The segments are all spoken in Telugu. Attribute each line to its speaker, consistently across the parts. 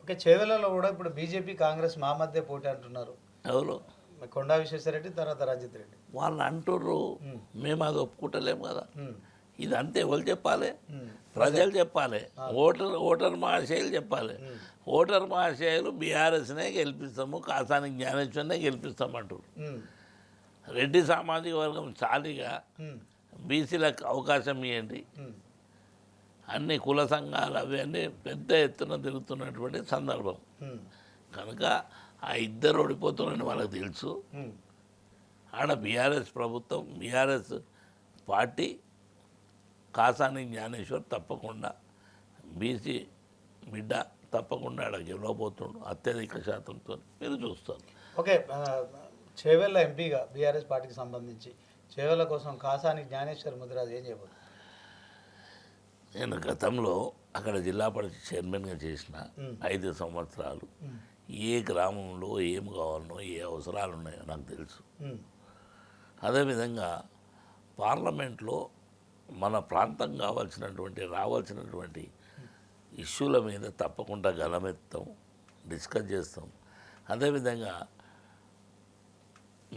Speaker 1: ఓకే. చేవెళ్లలో కూడా ఇప్పుడు బీజేపీ కాంగ్రెస్ మా మధ్య పోటీ అంటున్నారు.
Speaker 2: ఎవరు
Speaker 1: కొండా విశ్వేశ్వరరెడ్డి తర్వాత రంజిత్ రెడ్డి.
Speaker 2: వాళ్ళు అంటుర్రు, మేము అది ఒప్పుకుంటలేము కదా.
Speaker 1: ఉమ్,
Speaker 2: ఇది అంతే ఎవరు చెప్పాలి?
Speaker 1: ఉమ్,
Speaker 2: ప్రజలు చెప్పాలి, ఓటర్ మహాశయులు చెప్పాలి. ఓటర్ మహాశయులు బీఆర్ఎస్నే గెలిపిస్తాము, కాసాని జ్ఞానేశ్వరనే గెలిపిస్తామంటారు.
Speaker 1: ఉమ్,
Speaker 2: రెడ్డి సామాజిక వర్గం చాలీగా
Speaker 1: ఉమ్,
Speaker 2: బీసీలకు అవకాశం ఇవ్వండి.
Speaker 1: ఉమ్,
Speaker 2: అన్ని కుల సంఘాలు అవన్నీ పెద్ద ఎత్తున తిరుగుతున్నటువంటి సందర్భం
Speaker 1: ఉమ్,
Speaker 2: కనుక ఆ ఇద్దరు ఓడిపోతున్నారని వాళ్ళకి తెలుసు.
Speaker 1: ఉమ్,
Speaker 2: ఆడ బీఆర్ఎస్ ప్రభుత్వం, బీఆర్ఎస్ పార్టీ కాసాని జ్ఞానేశ్వర్ తప్పకుండా బీసీ బిడ్డ తప్పకుండా ఆడ గెలవబోతుండు అత్యధిక శాతంతో. మీరు చూస్తారు.
Speaker 1: ఓకే. చేవెళ్ళ ఎంపీగా బీఆర్ఎస్ పార్టీకి సంబంధించి చేవెళ్ళ కోసం కాసాని జ్ఞానేశ్వర్ ముదిరాజు ఏం చేయబోతుంది?
Speaker 2: నేను గతంలో అక్కడ జిల్లా పరిషత్ చైర్మన్గా చేసిన 5 సంవత్సరాలు ఏ గ్రామంలో ఏం కావాలనో ఏ అవసరాలు ఉన్నాయో నాకు తెలుసు.
Speaker 1: ఉమ్,
Speaker 2: అదేవిధంగా పార్లమెంట్లో మన ప్రాంతం రావాల్సినటువంటి ఇష్యూల మీద తప్పకుండా గలమెత్తాం, డిస్కస్ చేస్తాం. అదేవిధంగా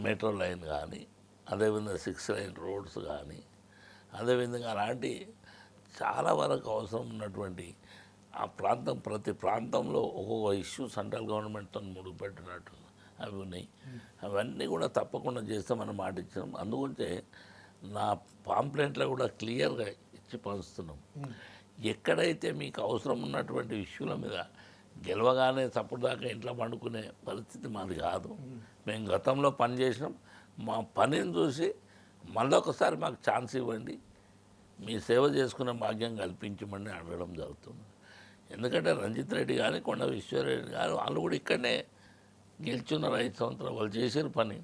Speaker 2: మెట్రో లైన్ కానీ, అదేవిధంగా 6 లైన్ రోడ్స్ కానీ, అదేవిధంగా అలాంటి చాలా వరకు అవసరం ఉన్నటువంటి ఆ ప్రాంతం, ప్రతి ప్రాంతంలో ఒక్కొక్క ఇష్యూ సెంట్రల్ గవర్నమెంట్తో ముడిపెట్టినట్టు అవి ఉన్నాయి. అవన్నీ కూడా తప్పకుండా చేస్తామని మాట ఇచ్చినాం. అందుగురించే నా పాంప్లెంట్లో కూడా క్లియర్గా ఇచ్చి పంచుతున్నాం. ఎక్కడైతే మీకు అవసరం ఉన్నటువంటి ఇష్యూల మీద గెలవగానే సపోర్ట్ దాకా ఇంట్లో పండుకునే పరిస్థితి మాది కాదు. మేము గతంలో పని చేసినాం. మా పనిని చూసి మళ్ళొకసారి మాకు ఛాన్స్ ఇవ్వండి, మీ సేవ చేసుకునే భాగ్యం కల్పించమని అడగడం జరుగుతుంది. ఎందుకంటే రంజిత్ రెడ్డి కానీ, కొండ విశ్వేశ్వరరెడ్డి కానీ వాళ్ళు కూడా ఇక్కడనే గెలుచున్నారు 5 సంవత్సరాలు. వాళ్ళు చేసిన పని,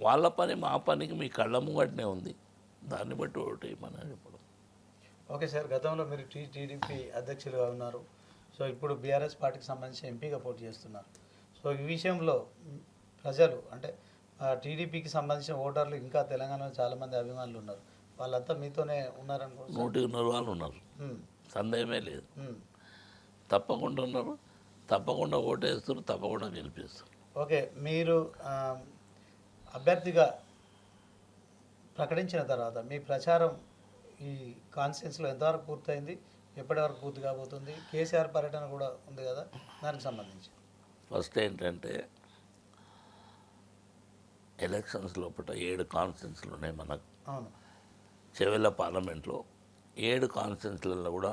Speaker 2: వాళ్ళ పని మా పనికి మీ కళ్ళ ముంగటనే ఉంది. దాన్ని బట్టి ఒకటి మనం చెప్పడం.
Speaker 1: ఓకే సార్, గతంలో మీరు టీడీపీ అధ్యక్షులుగా ఉన్నారు. సో ఇప్పుడు బీఆర్ఎస్ పార్టీకి సంబంధించి ఎంపీగా పోటీ చేస్తున్నారు. సో ఈ విషయంలో ప్రజలు అంటే టీడీపీకి సంబంధించిన ఓటర్లు ఇంకా తెలంగాణలో చాలామంది అభిమానులు ఉన్నారు. వాళ్ళంతా మీతోనే ఉన్నారనుకో.
Speaker 2: 100 వాళ్ళు ఉన్నారు, సందేహమే లేదు. తప్పకుండా ఉన్నారు, తప్పకుండా ఓటేస్తారు, తప్పకుండా గెలిపిస్తారు.
Speaker 1: ఓకే. మీరు అభ్యర్థిగా ప్రకటించిన తర్వాత మీ ప్రచారం ఈ కాన్స్టిట్యున్సీలో ఎంతవరకు పూర్తయింది, ఎప్పటి వరకు పూర్తి కాబోతుంది? కేసీఆర్ పర్యటన కూడా ఉంది కదా, దానికి సంబంధించి
Speaker 2: ఫస్ట్ ఏంటంటే ఎలక్షన్స్ లోపల 7 కాన్స్టిట్యున్సీలు ఉన్నాయి మనకు.
Speaker 1: అవును.
Speaker 2: చెవెళ్ళ పార్లమెంట్లో 7 కాన్స్టిట్యున్సీలలో కూడా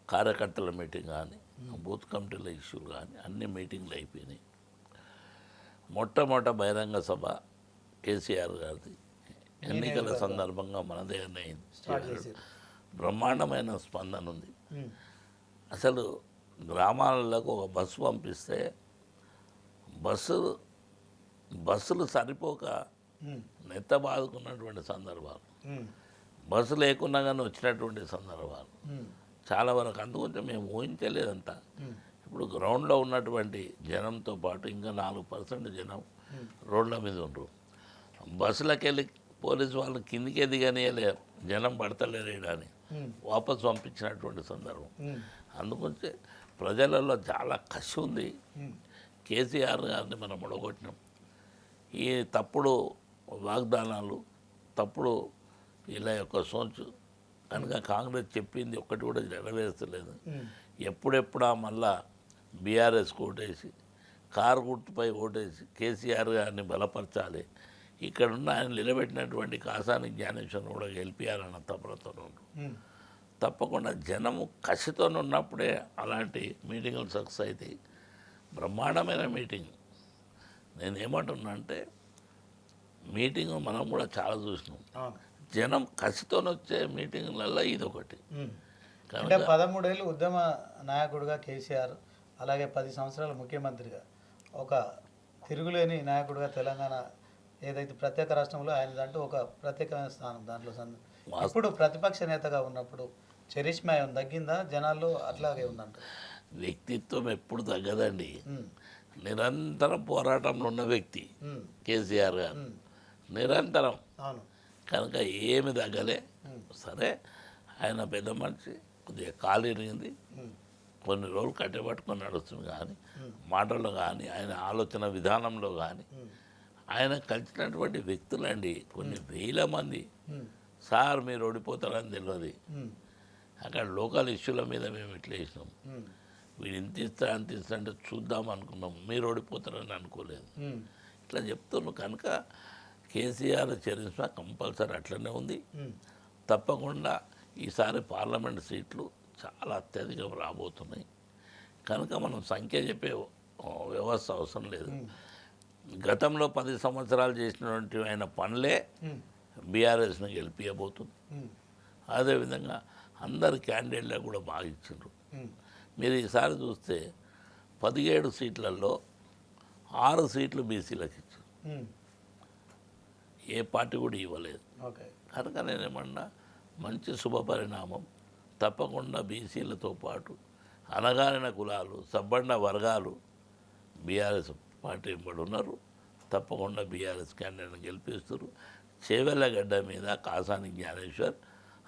Speaker 2: కార్యకర్తల మీటింగ్ కానీ, బూత్ కమిటీల ఇష్యూలు కానీ అన్ని మీటింగ్లు అయిపోయినాయి. మొట్టమొదట బహిరంగ సభ కేసీఆర్ గారిది ఎన్నికల సందర్భంగా మన దగ్గరనే అయింది. బ్రహ్మాండమైన స్పందన ఉంది. అసలు గ్రామాలకు ఒక బస్సు పంపిస్తే బస్సులు సరిపోక నెత్త బాదుకున్నటువంటి సందర్భాలు, బస్సు లేకున్నా కానీ వచ్చినటువంటి సందర్భాలు చాలా వరకు. అందుకుంటే మేము ఊహించలేదంట. ఇప్పుడు గ్రౌండ్లో ఉన్నటువంటి జనంతో పాటు ఇంకా 4% జనం రోడ్ల మీద ఉండరు. బస్సులకు వెళ్ళి పోలీసు వాళ్ళు కిందికే దిగనియలే, జనం పడతలేరు అని వాపసు పంపించినటువంటి సందర్భం. అందుకొచ్చే ప్రజలలో చాలా కసి ఉంది. కేసీఆర్ గారిని మనం ఒడగొట్టినాం. ఈ తప్పుడు వాగ్దానాలు, తప్పుడు ఇలా యొక్క సోంచు కనుక కాంగ్రెస్ చెప్పింది ఒక్కటి కూడా నెరవేర్చలేదు. ఎప్పుడెప్పుడా మళ్ళా బీఆర్ఎస్కి ఓటేసి, కారు గుర్తుపై ఓటేసి కేసీఆర్ గారిని బలపరచాలి, ఇక్కడున్న ఆయన నిలబెట్టినటువంటి కాసాని జ్ఞానేశ్వరం కూడా గెలిపియాలన్న తపనతో తప్పకుండా జనము కసితో ఉన్నప్పుడే అలాంటి మీటింగులు సక్సెస్ అవుతాయి. బ్రహ్మాండమైన మీటింగ్. నేనేమంటున్నా అంటే మీటింగ్ మనం కూడా చాలా చూసినాం. జనం కసితో వచ్చే మీటింగ్లలో ఇది ఒకటి.
Speaker 1: అంటే 13 ఏళ్ళు ఉద్యమ నాయకుడిగా కేసీఆర్, అలాగే 10 సంవత్సరాల ముఖ్యమంత్రిగా ఒక తిరుగులేని నాయకుడిగా తెలంగాణ ఏదైతే ప్రత్యేక రాష్ట్రంలో ఆయనదంటూ ఒక ప్రత్యేకమైన స్థానం. దాంట్లో ఇప్పుడు ప్రతిపక్ష నేతగా ఉన్నప్పుడు చరిష్మా తగ్గిందా జనాల్లో? అట్లాగే ఉందంట.
Speaker 2: వ్యక్తిత్వం ఎప్పుడు తగ్గదండి. నిరంతరం పోరాటంలో ఉన్న వ్యక్తి కేసీఆర్ గారు, నిరంతరం. కనుక ఏమి తగ్గలే. సరే, ఆయన పెద్ద మనిషి, కొద్దిగా కాలు ఇరిగింది, కొన్ని రోజులు కట్టబట్టుకొని నడుస్తుంది కానీ మాటల్లో కానీ ఆయన ఆలోచన విధానంలో కానీ ఆయన కలిసినటువంటి వ్యక్తులండి కొన్ని వేల మంది సార్ మీరు ఓడిపోతారని తెలియదు. అక్కడ లోకల్ ఇష్యూల మీద మేము ఇట్లా వేసినాం, వీడు ఇంత ఇస్తా అంత ఇస్తా అంటే చూద్దాం అనుకున్నాం, మీరు ఓడిపోతారని అనుకోలేదు. ఇట్లా చెప్తున్నాను కనుక కేసీఆర్ చరిత్ర కంపల్సరీ అట్లనే ఉంది. తప్పకుండా ఈసారి పార్లమెంట్ సీట్లు చాలా అత్యధికం రాబోతున్నాయి కనుక మనం సంఖ్య చెప్పే వ్యవస్థ అవసరం లేదు. గతంలో 10 సంవత్సరాలు చేసినటువంటి ఆయన పనులే బీఆర్ఎస్ను గెలిపించబోతుంది. అదేవిధంగా అందరు క్యాండిడేట్లకు కూడా బాగా ఇచ్చిండ్రు. మీరు ఈసారి చూస్తే 17 సీట్లలో 6 సీట్లు బీసీలకు ఇచ్చారు, ఏ పార్టీ కూడా ఇవ్వలేదు. కనుక నేనేమన్నా మంచి శుభపరిణామం. తప్పకుండా బీసీలతో పాటు అణగారిన కులాలు సబ్బండ వర్గాలు బీఆర్ఎస్ పార్టీ వెంబడి ఉన్నారు. తప్పకుండా బీఆర్ఎస్ క్యాండిడేట్ని గెలిపిస్తారు. చేవెళ్ళగడ్డ మీద కాసాని జ్ఞానేశ్వర్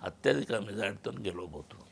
Speaker 2: అత్యధిక మెజార్టీతో గెలవబోతున్నారు.